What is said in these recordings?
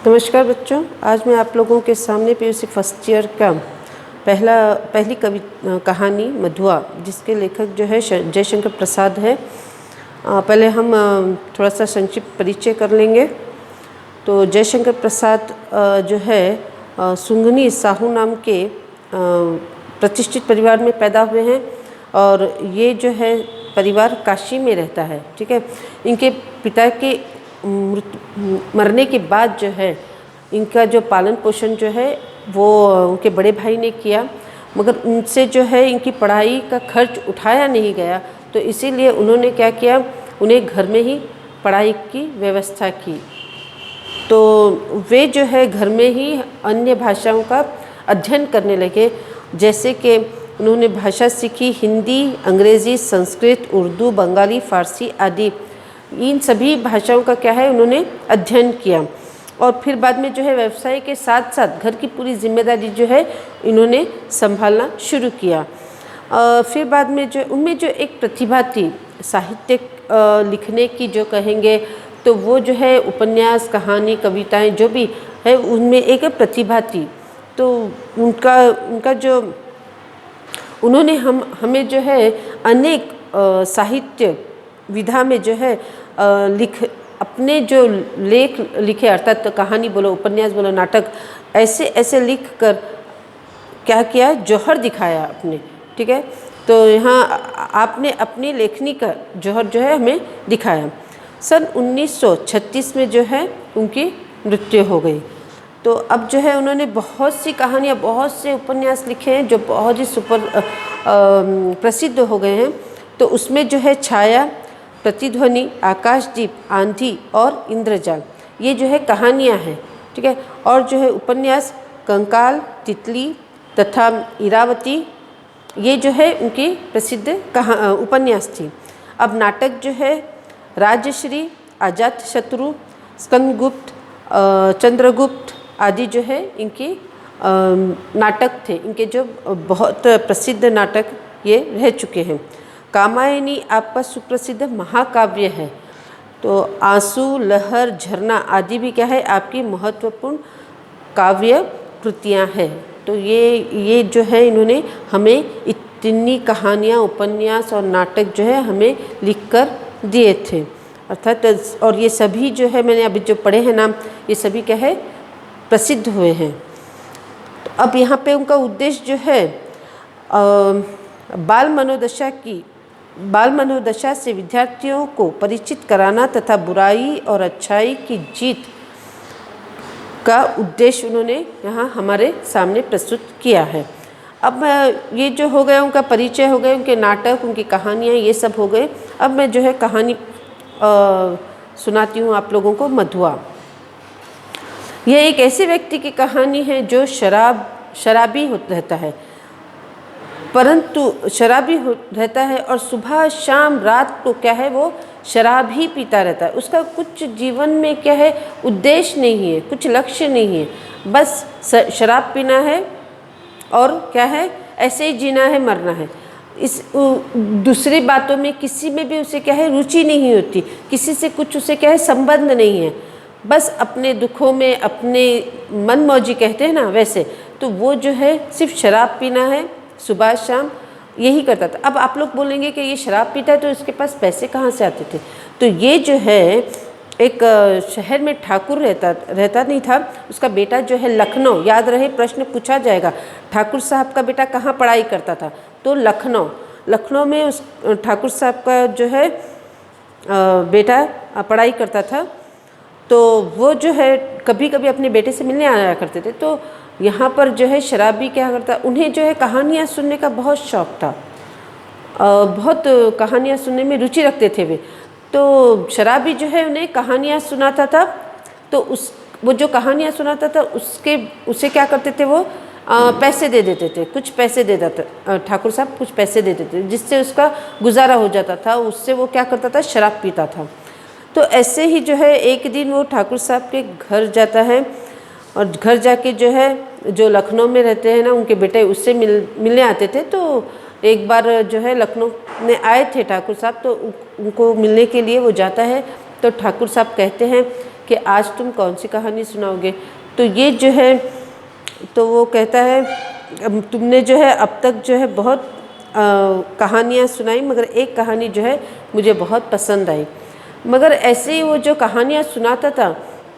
नमस्कार बच्चों, आज मैं आप लोगों के सामने पीयूसी फर्स्ट ईयर का पहली कहानी मधुआ, जिसके लेखक जो है जयशंकर प्रसाद है। पहले हम थोड़ा सा संक्षिप्त परिचय कर लेंगे। तो जयशंकर प्रसाद जो है सुंगनी साहू नाम के प्रतिष्ठित परिवार में पैदा हुए हैं और ये जो है परिवार काशी में रहता है। ठीक है, इनके पिता के मरने के बाद जो है इनका जो पालन पोषण जो है वो उनके बड़े भाई ने किया, मगर उनसे जो है इनकी पढ़ाई का खर्च उठाया नहीं गया। तो इसीलिए उन्होंने क्या किया, उन्हें घर में ही पढ़ाई की व्यवस्था की। तो वे जो है घर में ही अन्य भाषाओं का अध्ययन करने लगे, जैसे कि उन्होंने भाषा सीखी हिंदी, अंग्रेज़ी, संस्कृत, उर्दू, बंगाली, फ़ारसी आदि। इन सभी भाषाओं का क्या है उन्होंने अध्ययन किया और फिर बाद में जो है व्यवसाय के साथ साथ घर की पूरी जिम्मेदारी जो है इन्होंने संभालना शुरू किया। फिर बाद में जो उनमें जो एक प्रतिभा थी साहित्य लिखने की, जो कहेंगे तो वो जो है उपन्यास, कहानी, कविताएं जो भी है उनमें एक प्रतिभा थी। तो उनका जो उन्होंने हमें जो है अनेक साहित्य विधा में जो है अपने जो लेख लिखे, अर्थात तो कहानी बोलो, उपन्यास बोलो, नाटक, ऐसे ऐसे लिख कर क्या किया, जौहर दिखाया अपने। ठीक है, तो यहाँ आपने अपनी लेखनी का जौहर जो है हमें दिखाया। सन 1936 में जो है उनकी मृत्यु हो गई। तो अब जो है उन्होंने बहुत सी कहानियाँ, बहुत से उपन्यास लिखे हैं जो बहुत ही प्रसिद्ध हो गए हैं। तो उसमें जो है छाया, प्रतिध्वनि, आकाशदीप, आंधी और इंद्रजाल, ये जो है कहानियाँ हैं। ठीक है, और जो है उपन्यास कंकाल, तितली तथा इरावती, ये जो है उनकी प्रसिद्ध उपन्यास थी। अब नाटक जो है राजश्री, अजातशत्रु, स्कंदगुप्त, चंद्रगुप्त आदि जो है इनके नाटक थे। इनके जो बहुत प्रसिद्ध नाटक ये रह चुके हैं। कामायनी आपका सुप्रसिद्ध महाकाव्य है। तो आंसू, लहर, झरना आदि भी क्या है आपकी महत्वपूर्ण काव्य कृतियाँ हैं। तो ये जो है इन्होंने हमें इतनी कहानियाँ, उपन्यास और नाटक जो है हमें लिखकर दिए थे, अर्थात। और ये सभी जो है मैंने अभी जो पढ़े हैं नाम, ये सभी क्या है प्रसिद्ध हुए हैं। तो अब यहाँ पे उनका उद्देश्य जो है बाल मनोदशा से विद्यार्थियों को परिचित कराना तथा बुराई और अच्छाई की जीत का उद्देश्य उन्होंने यहाँ हमारे सामने प्रस्तुत किया है। अब ये जो हो गया उनका परिचय हो गए, उनके नाटक, उनकी कहानियाँ, ये सब हो गए। अब मैं जो है कहानी सुनाती हूँ आप लोगों को। मधुआ, यह एक ऐसे व्यक्ति की कहानी है जो शराबी रहता है, परंतु शराबी रहता है और सुबह शाम रात को क्या है वो शराब ही पीता रहता है। उसका कुछ जीवन में क्या है उद्देश्य नहीं है, कुछ लक्ष्य नहीं है, बस शराब पीना है और क्या है ऐसे ही जीना है, मरना है। इस दूसरी बातों में किसी में भी उसे क्या है रुचि नहीं होती, किसी से कुछ उसे क्या है संबंध नहीं है, बस अपने दुखों में अपने मन मौजी कहते हैं ना वैसे। तो वो जो है सिर्फ शराब पीना है, सुबह शाम यही करता था। अब आप लोग बोलेंगे कि ये शराब पीता है तो इसके पास पैसे कहाँ से आते थे। तो ये जो है एक शहर में ठाकुर रहता नहीं था, उसका बेटा जो है लखनऊ, याद रहे प्रश्न पूछा जाएगा, ठाकुर साहब का बेटा कहाँ पढ़ाई करता था, तो लखनऊ में उस ठाकुर साहब का जो है बेटा पढ़ाई करता था। तो वो जो है कभी कभी अपने बेटे से मिलने आया करते थे। तो यहाँ पर जो है शराबी क्या करता, उन्हें जो है कहानियाँ सुनने का बहुत शौक़ था, बहुत कहानियाँ सुनने में रुचि रखते थे वे। तो शराबी जो है उन्हें कहानियाँ सुनाता था। तो वो जो कहानियाँ सुनाता था उसे क्या करते थे वो पैसे दे देते थे, कुछ पैसे दे देते ठाकुर साहब, कुछ पैसे दे देते जिससे उसका गुजारा हो जाता था। उससे वो क्या करता था, शराब पीता था। तो ऐसे ही जो है एक दिन वो ठाकुर साहब के घर जाता है और घर जाके जो है जो लखनऊ में रहते हैं ना उनके बेटे, उससे मिलने आते थे। तो एक बार जो है लखनऊ में आए थे ठाकुर साहब, तो उनको मिलने के लिए वो जाता है। तो ठाकुर साहब कहते हैं कि आज तुम कौन सी कहानी सुनाओगे। तो ये जो है, तो वो कहता है तुमने जो है अब तक जो है बहुत कहानियाँ सुनाई, मगर एक कहानी जो है मुझे बहुत पसंद आई। मगर ऐसे ही वो जो कहानियाँ सुनाता था,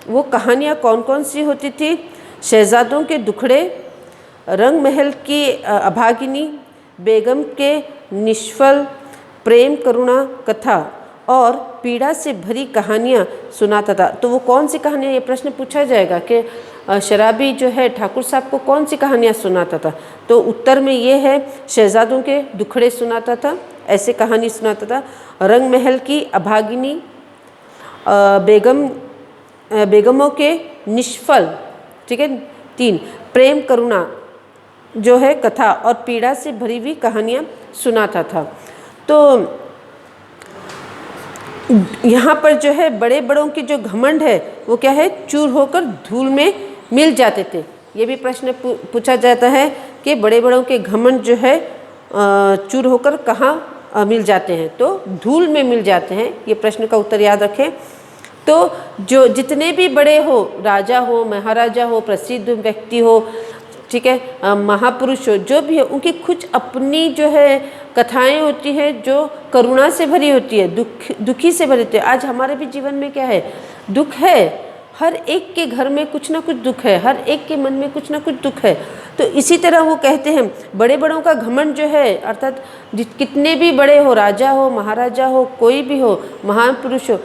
वो कहानियाँ कौन कौन सी होती थी? शहजादों के दुखड़े, रंग महल की अभागिनी, बेगम के निष्फल, प्रेम करुणा कथा और पीड़ा से भरी कहानियाँ सुनाता था। तो वो कौन सी कहानियाँ, ये प्रश्न पूछा जाएगा कि शराबी जो है ठाकुर साहब को कौन सी कहानियाँ सुनाता था। तो उत्तर में ये है, शहजादों के दुखड़े सुनाता था, ऐसे कहानी सुनाता था। रंग महल की अभागिनी, बेगमों के निष्फल, ठीक है, 3 प्रेम करुणा जो है कथा और पीड़ा से भरी हुई कहानियाँ सुनाता था। तो यहाँ पर जो है बड़े बड़ों की जो घमंड है वो क्या है, चूर होकर धूल में मिल जाते थे। ये भी प्रश्न पूछा जाता है कि बड़े बड़ों के घमंड जो है चूर होकर कहाँ मिल जाते हैं, तो धूल में मिल जाते हैं। ये प्रश्न का उत्तर याद रखें। तो जो जितने भी बड़े हो, राजा हो, महाराजा हो, प्रसिद्ध व्यक्ति हो, ठीक है, महापुरुष हो, जो भी हो, उनकी कुछ अपनी जो है कथाएं होती हैं जो करुणा से भरी होती है, दुखी से भरी होती है। आज हमारे भी जीवन में क्या है, दुख है। हर एक के घर में कुछ ना कुछ दुख है, हर एक के मन में कुछ ना कुछ दुख है। तो इसी तरह वो कहते हैं बड़े बड़ों का घमंड जो है, अर्थात कितने भी बड़े हो, राजा हो, महाराजा हो, कोई भी हो, महापुरुष हो,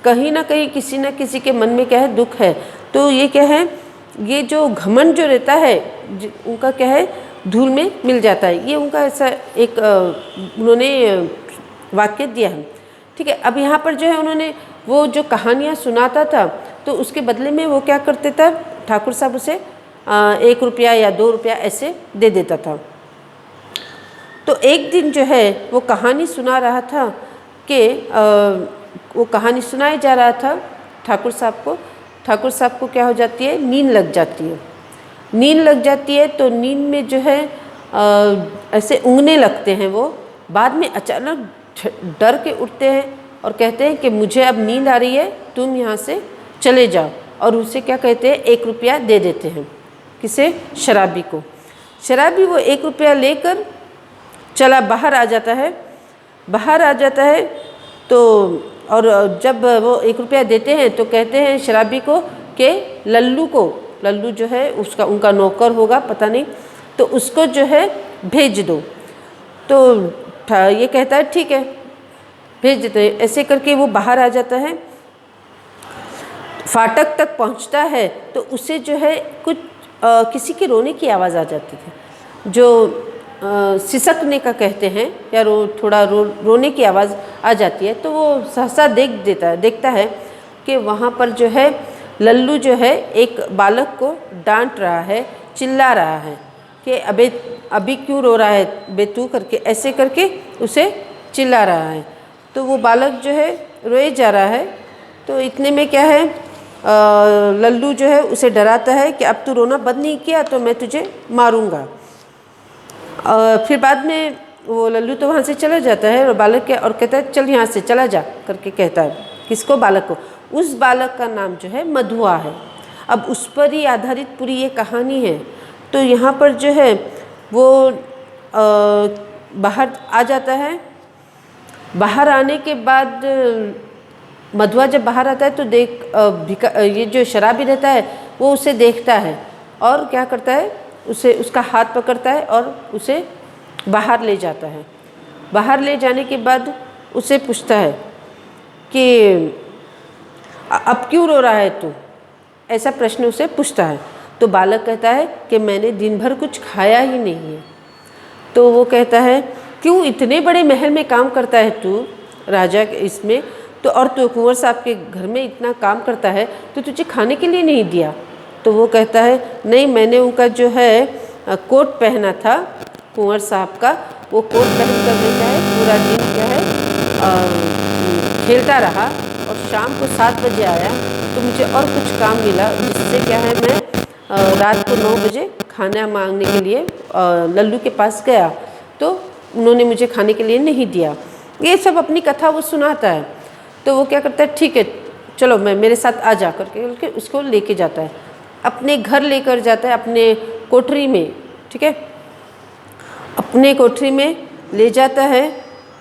कहीं ना कहीं किसी न किसी के मन में क्या है, दुख है। तो ये क्या है, ये जो घमंड जो रहता है उनका क्या है, धूल में मिल जाता है। ये उनका ऐसा एक उन्होंने वाक्य दिया है, ठीक है। अब यहाँ पर जो है उन्होंने वो जो कहानियाँ सुनाता था, तो उसके बदले में वो क्या करते था, ठाकुर साहब उसे 1 रुपया या 2 रुपया ऐसे दे देता था। तो एक दिन जो है वो कहानी सुना रहा था कि वो कहानी सुनाई जा रहा था ठाकुर साहब को। ठाकुर साहब को क्या हो जाती है, नींद लग जाती है। नींद लग जाती है तो नींद में जो है ऐसे ऊँघने लगते हैं वो। बाद में अचानक डर के उठते हैं और कहते हैं कि मुझे अब नींद आ रही है, तुम यहाँ से चले जाओ। और उसे क्या कहते हैं, 1 रुपया दे देते हैं। किसे, शराबी को। शराबी वो 1 रुपया लेकर चला बाहर आ जाता है। बाहर आ जाता है तो और जब वो 1 रुपया देते हैं तो कहते हैं शराबी को कि लल्लू को, लल्लू जो है उसका उनका नौकर होगा, पता नहीं, तो उसको जो है भेज दो। तो ये कहता है ठीक है भेज देते हैं। ऐसे करके वो बाहर आ जाता है, फाटक तक पहुंचता है तो उसे जो है कुछ किसी के रोने की आवाज़ आ जाती थी, जो सिसकने का कहते हैं, या थोड़ा रोने की आवाज़ आ जाती है। तो वो सहसा देखता है कि वहाँ पर जो है लल्लू जो है एक बालक को डांट रहा है, चिल्ला रहा है कि अभी क्यों रो रहा है बे तू, करके ऐसे करके उसे चिल्ला रहा है। तो वो बालक जो है रोए जा रहा है। तो इतने में क्या है, लल्लू जो है उसे डराता है कि अब तू रोना बंद नहीं किया तो मैं तुझे मारूंगा। फिर बाद में वो लल्लू तो वहाँ से चला जाता है और बालक क्या और कहता है चल यहाँ से चला जा करके कहता है। किसको, बालक को। उस बालक का नाम जो है मधुआ है। अब उस पर ही आधारित पूरी ये कहानी है। तो यहाँ पर जो है वो बाहर आ जाता है। बाहर आने के बाद मधुआ जब बाहर आता है तो ये जो शराबी रहता है वो उसे देखता है और क्या करता है, उसका हाथ पकड़ता है और उसे बाहर ले जाता है। बाहर ले जाने के बाद उसे पूछता है कि अब क्यों रो रहा है तू, ऐसा प्रश्न उसे पूछता है। तो बालक कहता है कि मैंने दिन भर कुछ खाया ही नहीं है। तो वो कहता है क्यों, इतने बड़े महल में काम करता है तू, राजा इसमें, तो और तू कुंवर साहब के घर में इतना काम करता है तो तुझे खाने के लिए नहीं दिया। तो वो कहता है नहीं, मैंने उनका जो है कोट पहना था कुंवर साहब का, वो कोट पहन कर मैं क्या है पूरा दिन क्या है खेलता रहा और शाम को 7 बजे आया तो मुझे और कुछ काम मिला, जिससे क्या है मैं रात को 9 बजे खाना मांगने के लिए लल्लू के पास गया तो उन्होंने मुझे खाने के लिए नहीं दिया। ये सब अपनी कथा वो सुनाता है। तो वो क्या करता है, ठीक है चलो मैं मेरे साथ आ जा करके उसको लेके जाता है, अपने घर लेकर जाता है, अपने कोठरी में, ठीक है, अपने कोठरी में ले जाता है।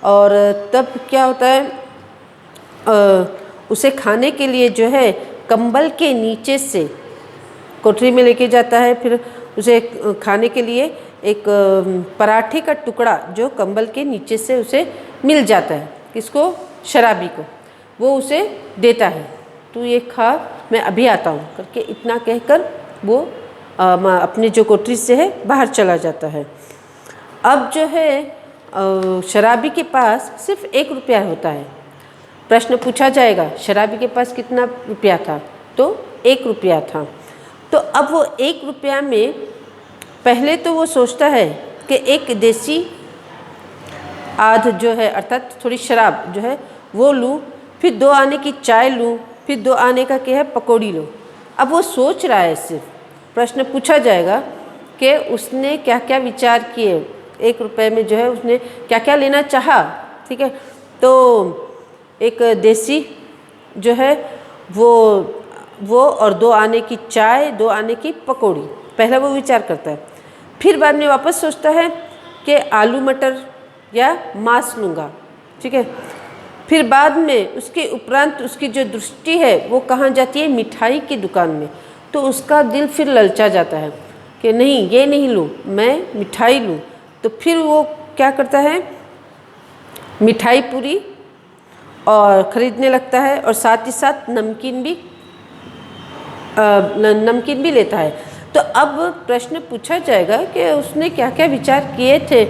और तब क्या होता है, उसे खाने के लिए जो है कंबल के नीचे से कोठरी में लेके जाता है। फिर उसे खाने के लिए एक पराठे का टुकड़ा जो कंबल के नीचे से उसे मिल जाता है, किसको, शराबी को, वो उसे देता है, तू ये खा, मैं अभी आता हूँ करके इतना कहकर वो अपने जो कोठरी से है बाहर चला जाता है। अब जो है शराबी के पास सिर्फ 1 रुपया होता है। प्रश्न पूछा जाएगा शराबी के पास कितना रुपया था, तो 1 रुपया था। तो अब वो 1 रुपया में पहले तो वो सोचता है कि एक देसी आध जो है अर्थात थोड़ी शराब जो है वो लूँ, फिर 2 आने की चाय लूँ, फिर 2 आने का क्या है पकौड़ी लूँ। अब वो सोच रहा है, सिर्फ प्रश्न पूछा जाएगा कि उसने क्या क्या विचार किए, 1 रुपये में जो है उसने क्या क्या लेना चाहा, ठीक है। तो एक देसी जो है वो और 2 आने की चाय, 2 आने की पकौड़ी, पहला वो विचार करता है। फिर बाद में वापस सोचता है कि आलू मटर या मांस लूँगा, ठीक है। फिर बाद में उसके उपरांत उसकी जो दृष्टि है वो कहाँ जाती है, मिठाई की दुकान में। तो उसका दिल फिर ललचा जाता है कि नहीं ये नहीं लूँ, मैं मिठाई लूँ। तो फिर वो क्या करता है, मिठाई पूरी और ख़रीदने लगता है और साथ ही साथ नमकीन भी लेता है। तो अब प्रश्न पूछा जाएगा कि उसने क्या क्या विचार किए थे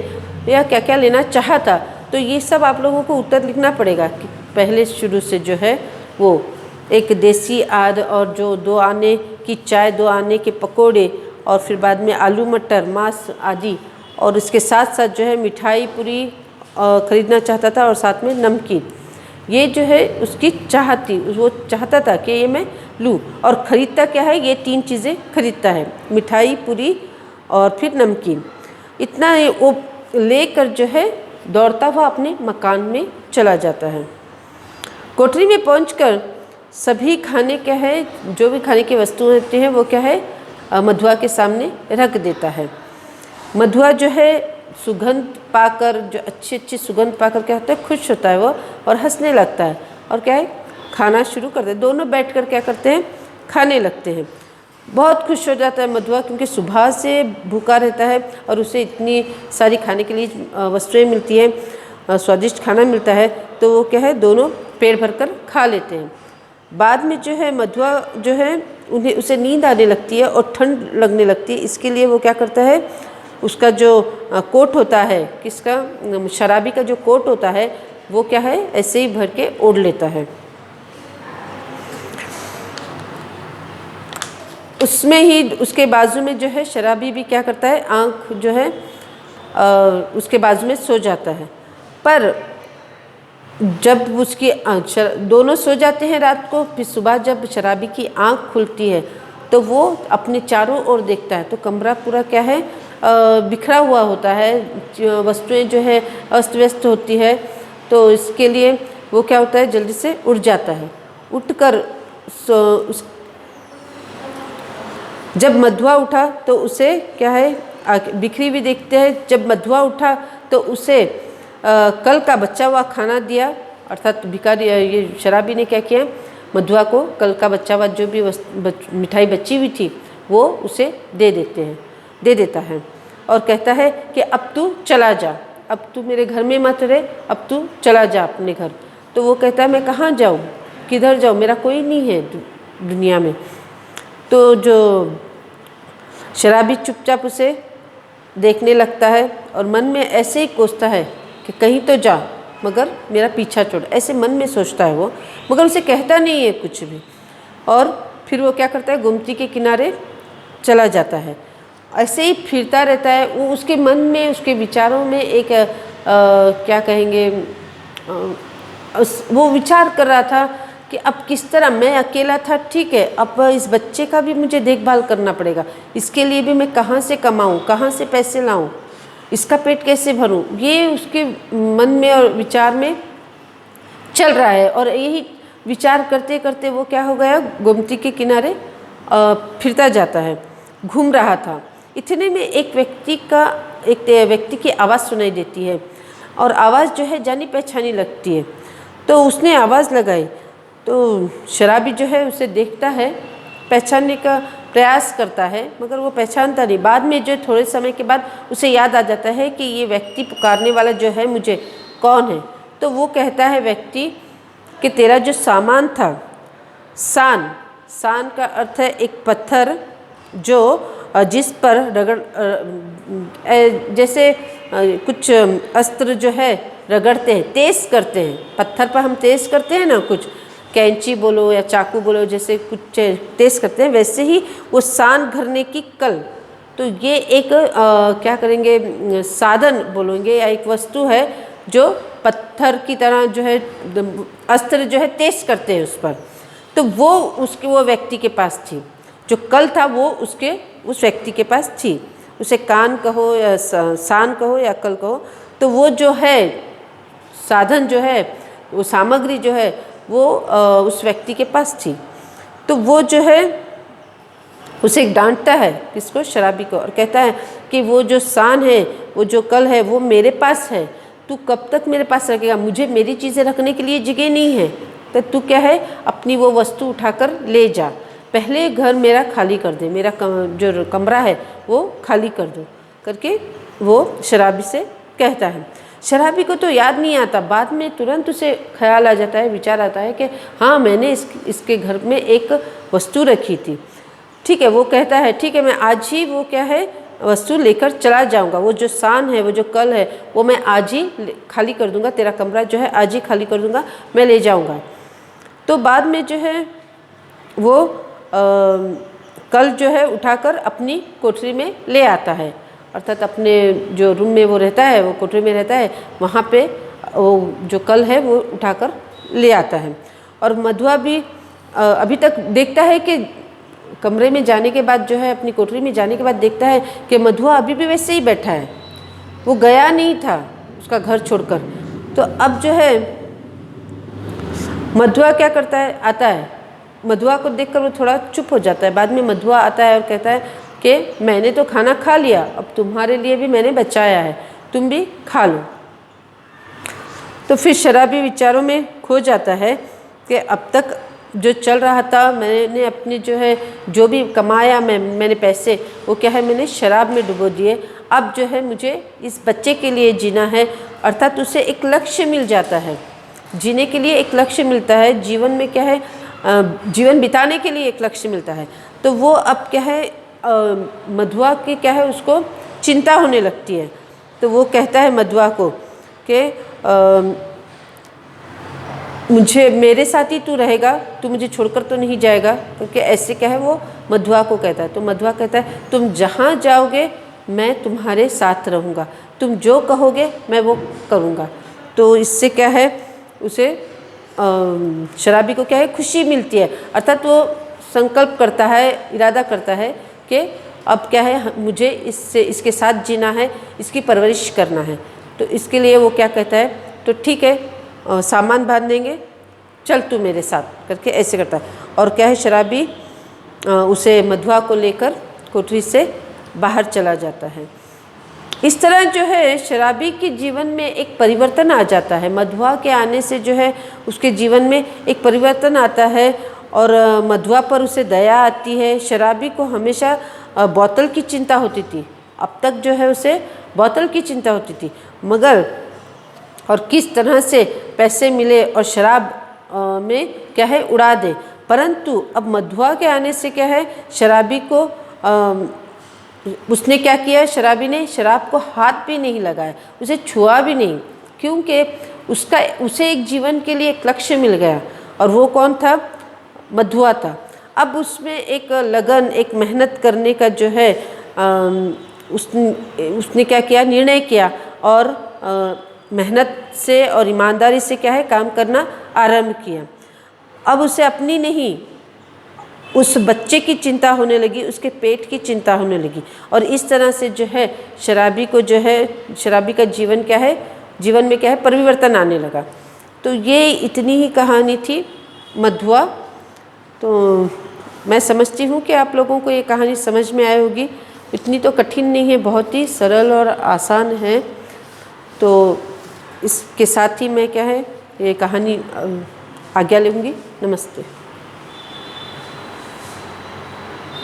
या क्या क्या लेना चाहा था। तो ये सब आप लोगों को उत्तर लिखना पड़ेगा कि पहले शुरू से जो है वो एक देसी आद और जो 2 आने की चाय, 2 आने के पकोड़े और फिर बाद में आलू मटर मांस आदि, और इसके साथ साथ जो है मिठाई पूरी ख़रीदना चाहता था और साथ में नमकीन। ये जो है उसकी चाह थी, वो चाहता था कि ये मैं लूँ। और ख़रीदता क्या है, ये 3 चीज़ें खरीदता है, मिठाई पूरी और फिर नमकीन। इतना वो लेकर जो है दौड़ता हुआ अपने मकान में चला जाता है। कोठरी में पहुंचकर सभी खाने क्या है, जो भी खाने की वस्तुएं होती हैं वो क्या है मधुआ के सामने रख देता है। मधुआ जो है सुगंध पाकर, जो अच्छी अच्छी सुगंध पाकर क्या होता है, खुश होता है वो और हंसने लगता है और क्या है खाना शुरू करते हैं। दोनों बैठकर क्या करते हैं, खाने लगते हैं। बहुत खुश हो जाता है मधुआ, क्योंकि सुबह से भूखा रहता है और उसे इतनी सारी खाने के लिए वस्तुएं मिलती हैं, स्वादिष्ट खाना मिलता है। तो वो क्या है दोनों पेट भरकर खा लेते हैं। बाद में जो है मधुआ जो है उसे नींद आने लगती है और ठंड लगने लगती है। इसके लिए वो क्या करता है, उसका जो कोट होता है, किसका, शराबी का जो कोट होता है वो क्या है ऐसे ही भर के ओढ़ लेता है। उसमें ही उसके बाजू में जो है शराबी भी क्या करता है, आँख जो है उसके बाजू में सो जाता है। पर जब उसकी दोनों सो जाते हैं रात को, फिर सुबह जब शराबी की आँख खुलती है तो वो अपने चारों ओर देखता है तो कमरा पूरा क्या है बिखरा हुआ होता है, वस्तुएं जो है अस्त व्यस्त होती है। तो इसके लिए वो क्या होता है, जल्दी से उठ जाता है। उठकर जब मधुआ उठा तो उसे क्या है बिखरी हुई देखते हैं। जब मधुआ उठा तो उसे कल का बचा हुआ खाना दिया, अर्थात भिखारी ये शराबी ने क्या किया, मधुआ को कल का बचा हुआ जो भी मिठाई बची हुई थी वो उसे दे देता है और कहता है कि अब तू चला जा, अब तू मेरे घर में मत रहे, अब तू चला जा अपने घर। तो वो कहता है मैं कहाँ जाऊँ, किधर जाऊँ, मेरा कोई नहीं है दुनिया में। तो जो शराबी चुपचाप उसे देखने लगता है और मन में ऐसे ही कोसता है कि कहीं तो जा मगर मेरा पीछा छोड़, ऐसे मन में सोचता है वो, मगर उसे कहता नहीं है कुछ भी। और फिर वो क्या करता है, गोमती के किनारे चला जाता है। ऐसे ही फिरता रहता है। वो उसके मन में, उसके विचारों में एक क्या कहेंगे, वो विचार कर रहा था कि अब किस तरह, मैं अकेला था ठीक है, अब इस बच्चे का भी मुझे देखभाल करना पड़ेगा, इसके लिए भी मैं कहाँ से कमाऊँ, कहाँ से पैसे लाऊँ, इसका पेट कैसे भरूँ, ये उसके मन में और विचार में चल रहा है। और यही विचार करते करते वो क्या हो गया, गोमती के किनारे फिरता जाता है, घूम रहा था। इतने में एक व्यक्ति की आवाज़ सुनाई देती है और आवाज़ जो है जानी पहचानी लगती है। तो उसने आवाज़ लगाई तो शराबी जो है उसे देखता है, पहचानने का प्रयास करता है, मगर वो पहचानता नहीं। बाद में जो थोड़े समय के बाद उसे याद आ जाता है कि ये व्यक्ति पुकारने वाला जो है मुझे कौन है। तो वो कहता है व्यक्ति कि तेरा जो सामान था, सान का अर्थ है एक पत्थर जो जिस पर रगड़ जैसे कुछ अस्त्र जो है रगड़ते हैं, तेज़ करते हैं, पत्थर पर हम तेज़ करते हैं ना, कुछ कैंची बोलो या चाकू बोलो, जैसे कुछ तेज़ करते हैं, वैसे ही वो सान घरने की कल। तो ये एक क्या करेंगे, साधन बोलेंगे या एक वस्तु है जो पत्थर की तरह जो है अस्त्र जो है तेज़ करते हैं उस पर। तो वो व्यक्ति के पास थी, जो कल था वो उस व्यक्ति के पास थी। उसे कान कहो या सान कहो या कल कहो, तो वो जो है साधन जो है, वो सामग्री जो है वो उस व्यक्ति के पास थी। तो वो जो है उसे डांटता है, किसको, शराबी को, और कहता है कि वो जो सान है, वो जो कल है, वो मेरे पास है, तू कब तक मेरे पास रखेगा, मुझे मेरी चीज़ें रखने के लिए जगह नहीं है, तो तू क्या है अपनी वो वस्तु उठाकर ले जा, पहले घर मेरा खाली कर दे, मेरा जो कमरा है वो खाली कर दो करके वो शराबी से कहता है। शराबी को तो याद नहीं आता, बाद में तुरंत उसे ख्याल आ जाता है, विचार आता है कि हाँ मैंने इसके घर में एक वस्तु रखी थी। ठीक है, वो कहता है ठीक है मैं आज ही वो क्या है वस्तु लेकर चला जाऊंगा, वो जो सान है, वो जो कल है, वो मैं आज ही खाली कर दूंगा, तेरा कमरा जो है आज ही खाली कर दूंगा, मैं ले जाऊंगा। तो बाद में जो है वो कल जो है उठाकर अपनी कोठरी में ले आता है, अर्थात अपने जो रूम में वो रहता है, वो कोठरी में रहता है, वहाँ पे वो जो कल है वो उठाकर ले आता है। और मधुआ भी अभी तक देखता है कि कमरे में जाने के बाद जो है, अपनी कोठरी में जाने के बाद देखता है कि मधुआ अभी भी वैसे ही बैठा है, वो गया नहीं था उसका घर छोड़कर। तो अब जो है मधुआ क्या करता है, आता है, मधुआ को देखकर वो थोड़ा चुप हो जाता है। बाद में मधुआ आता है और कहता है कि मैंने तो खाना खा लिया, अब तुम्हारे लिए भी मैंने बचाया है, तुम भी खा लो। तो फिर शराबी विचारों में खो जाता है कि अब तक जो चल रहा था, मैंने अपने जो है जो भी कमाया मैंने पैसे, वो क्या है मैंने शराब में डुबो दिए। अब जो है मुझे इस बच्चे के लिए जीना है, अर्थात उसे एक लक्ष्य मिल जाता है, जीने के लिए एक लक्ष्य मिलता है, जीवन में क्या है जीवन बिताने के लिए एक लक्ष्य मिलता है। तो वो अब क्या है मधुआ की क्या है उसको चिंता होने लगती है। तो वो कहता है मधुआ को कि मुझे मेरे साथ ही तू रहेगा, तू मुझे छोड़कर तो नहीं जाएगा, क्योंकि ऐसे क्या है वो मधुआ को कहता है। तो मधुआ कहता है तुम जहाँ जाओगे मैं तुम्हारे साथ रहूँगा, तुम जो कहोगे मैं वो करूँगा। तो इससे क्या है उसे शराबी को क्या है खुशी मिलती है, अर्थात वो संकल्प करता है, इरादा करता है कि अब क्या है मुझे इसके साथ जीना है, इसकी परवरिश करना है। तो इसके लिए वो क्या कहता है, तो ठीक है सामान बांध देंगे, चल तू मेरे साथ करके ऐसे करता है। और क्या है शराबी उसे मधुआ को लेकर कोठरी से बाहर चला जाता है। इस तरह जो है शराबी के जीवन में एक परिवर्तन आ जाता है। मधुआ के आने से जो है उसके जीवन में एक परिवर्तन आता है और मधुआ पर उसे दया आती है। शराबी को हमेशा बोतल की चिंता होती थी, अब तक जो है उसे बोतल की चिंता होती थी, मगर और किस तरह से पैसे मिले और शराब में क्या है उड़ा दे। परंतु अब मधुआ के आने से क्या है शराबी को उसने क्या किया, शराबी ने शराब को हाथ भी नहीं लगाया, उसे छुआ भी नहीं, क्योंकि उसे एक जीवन के लिए एक लक्ष्य मिल गया। और वो कौन था, मधुआ था। अब उसमें एक लगन, एक मेहनत करने का जो है उसने क्या किया, निर्णय किया और मेहनत से और ईमानदारी से क्या है काम करना आरंभ किया। अब उसे अपनी नहीं उस बच्चे की चिंता होने लगी, उसके पेट की चिंता होने लगी। और इस तरह से जो है शराबी को जो है शराबी का जीवन क्या है, जीवन में क्या है परिवर्तन आने लगा। तो ये इतनी ही कहानी थी मधुआ। तो मैं समझती हूँ कि आप लोगों को ये कहानी समझ में आई होगी। इतनी तो कठिन नहीं है, बहुत ही सरल और आसान है। तो इसके साथ ही मैं क्या है ये कहानी आज्ञा लूँगी। नमस्ते।